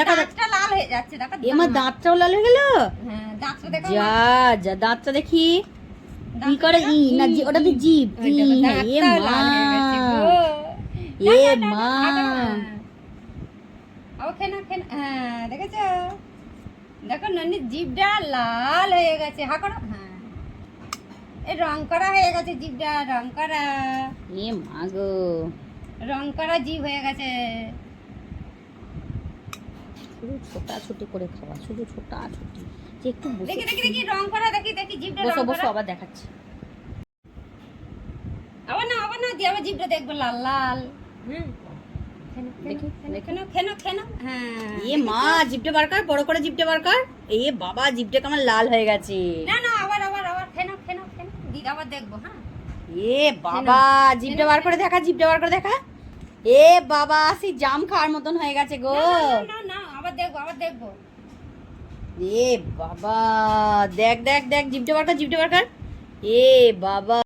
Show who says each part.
Speaker 1: দাঁতটা লাল হয়ে যাচ্ছে দেখো।
Speaker 2: এমা দাঁতটাও লাল হয়ে গেল।
Speaker 1: হ্যাঁ দাঁতটা দেখো।
Speaker 2: যা যা দাঁতটা দেখি কি করে। ই না ওটা তো জিভ। এ মা এ মা
Speaker 1: খেনা খেনা। হ্যাঁ দেখেছো, দেখো ননি জিভটা লাল হয়ে গেছে। হা করো। হ্যাঁ এই রং করা হয়ে গেছে জিভটা, রং করা।
Speaker 2: এ মা গো,
Speaker 1: রং করা জিভ হয়ে গেছে।
Speaker 2: শুধু ছোটাছুটি করে খাওয়া, শুধু ছোটাছুটি। যে একটু
Speaker 1: দেখি দেখি দেখি রং করা, দেখি দেখি জিভটা রং
Speaker 2: বসো বসো,
Speaker 1: করা।
Speaker 2: আবার দেখাচ্ছি।
Speaker 1: আবার না দিয়ে আবার জিভটা দেখবো লাল লাল। হুম
Speaker 2: দেখি
Speaker 1: খেনো খেনো খেনো। হ্যাঁ
Speaker 2: এ মা জিভটা বার কর, বড় করে জিভটা বার কর। এ বাবা জিভটা কেমন লাল হয়ে গেছে।
Speaker 1: না না আবার আবার আবার খেনো খেনো খেনো। দিদি আবার দেখবো। হ্যাঁ
Speaker 2: এ বাবা জিভটা বার করে দেখা, জিভটা বার করে দেখা। এ বাবা সে জাম খাওয়ার মতন হয়ে গেছে গো।
Speaker 1: না না আবার দেখবো আবার দেখবো।
Speaker 2: এ বাবা দেখ দেখ দেখ জিভটা বার কর, জিভটা বার কর। এ বাবা